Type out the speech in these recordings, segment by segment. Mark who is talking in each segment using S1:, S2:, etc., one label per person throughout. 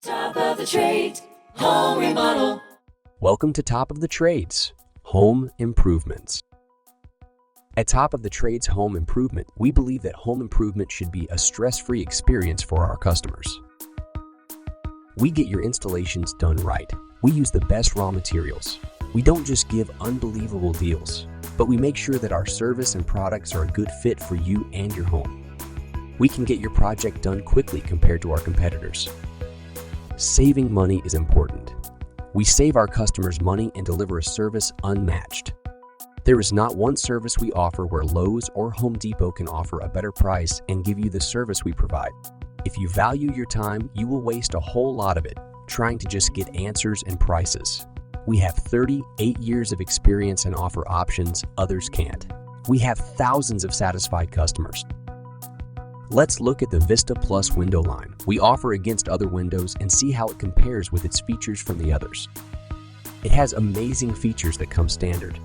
S1: Top of the Trades Home Remodel.
S2: Welcome to Top of the Trades Home Improvements. At Top of the Trades Home Improvement, we believe that home improvement should be a stress-free experience for our customers. We get your installations done right. We use the best raw materials. We don't just give unbelievable deals, but we make sure that our service and products are a good fit for you and your home. We can get your project done quickly compared to our competitors. Saving money is important. We save our customers money and deliver a service unmatched. There is not one service we offer where Lowe's or Home Depot can offer a better price and give you the service we provide. If you value your time, you will waste a whole lot of it trying to just get answers and prices. We have 38 years of experience and offer options others can't. We have thousands of satisfied customers. Let's look at the Vista Plus window line we offer against other windows and see how it compares with its features from the others. It has amazing features that come standard.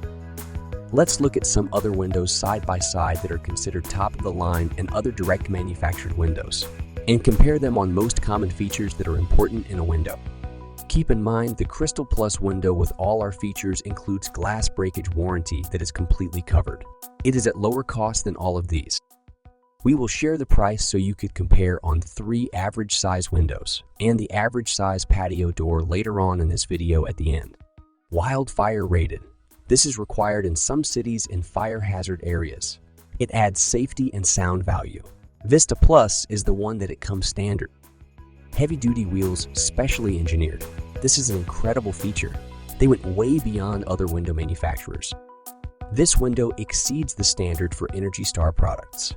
S2: Let's look at some other windows side by side that are considered top of the line and other direct manufactured windows, and compare them on most common features that are important in a window. Keep in mind, the Crystal Plus window with all our features includes glass breakage warranty that is completely covered. It is at lower cost than all of these. We will share the price so you could compare on 3 average size windows and the average size patio door later on in this video at the end. Wildfire rated. This is required in some cities in fire hazard areas. It adds safety and sound value. Vista Plus is the one that it comes standard. Heavy duty wheels, specially engineered. This is an incredible feature. They went way beyond other window manufacturers. This window exceeds the standard for Energy Star products.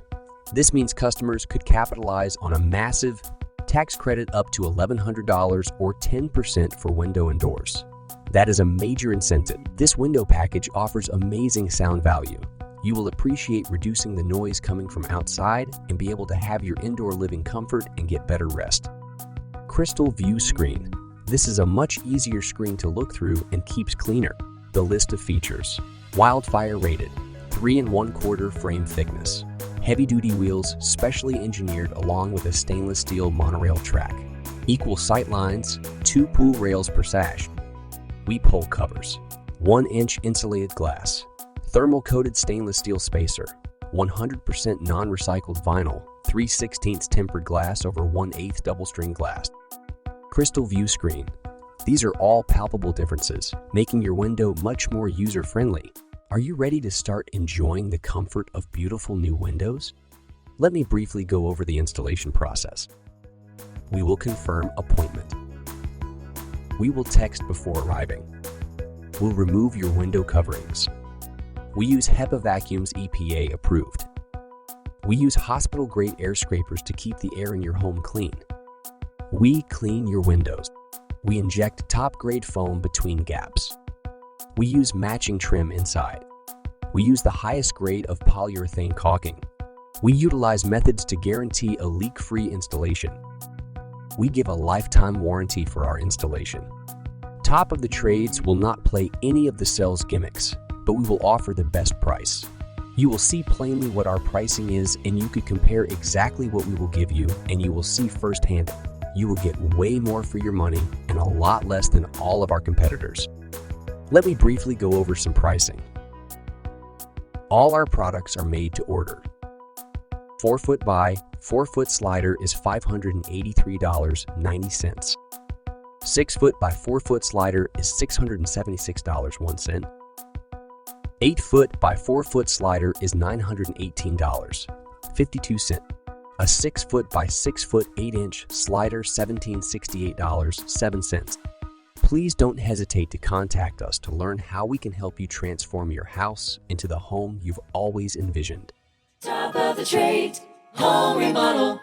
S2: This means customers could capitalize on a massive tax credit up to $1,100 or 10% for window and doors. That is a major incentive. This window package offers amazing sound value. You will appreciate reducing the noise coming from outside and be able to have your indoor living comfort and get better rest. Crystal View Screen. This is a much easier screen to look through and keeps cleaner. The list of features. Wildfire rated. 3 1/4 frame thickness. Heavy-duty wheels, specially engineered along with a stainless steel monorail track. Equal sight lines, 2 pool rails per sash. Weep hole covers. 1-inch insulated glass. Thermal-coated stainless steel spacer. 100% non-recycled vinyl. 3/16 tempered glass over 1/8 double-string glass. Crystal View Screen. These are all palpable differences, making your window much more user-friendly. Are you ready to start enjoying the comfort of beautiful new windows? Let me briefly go over the installation process. We will confirm appointment. We will text before arriving. We'll remove your window coverings. We use HEPA vacuums EPA approved. We use hospital-grade air scrapers to keep the air in your home clean. We clean your windows. We inject top-grade foam between gaps. We use matching trim inside. We use the highest grade of polyurethane caulking. We utilize methods to guarantee a leak-free installation. We give a lifetime warranty for our installation. Top of the Trades will not play any of the sales gimmicks, but we will offer the best price. You will see plainly what our pricing is, and you could compare exactly what we will give you, and you will see firsthand. You will get way more for your money and a lot less than all of our competitors. Let me briefly go over some pricing. All our products are made to order. 4-foot by 4-foot slider is $583.90. 6-foot by 4-foot slider is $676.01. 8-foot by 4-foot slider is $918.52. A 6-foot by 6-foot 8-inch slider $1,768.07. Please don't hesitate to contact us to learn how we can help you transform your house into the home you've always envisioned.
S1: Top of the Trades Home Remodel.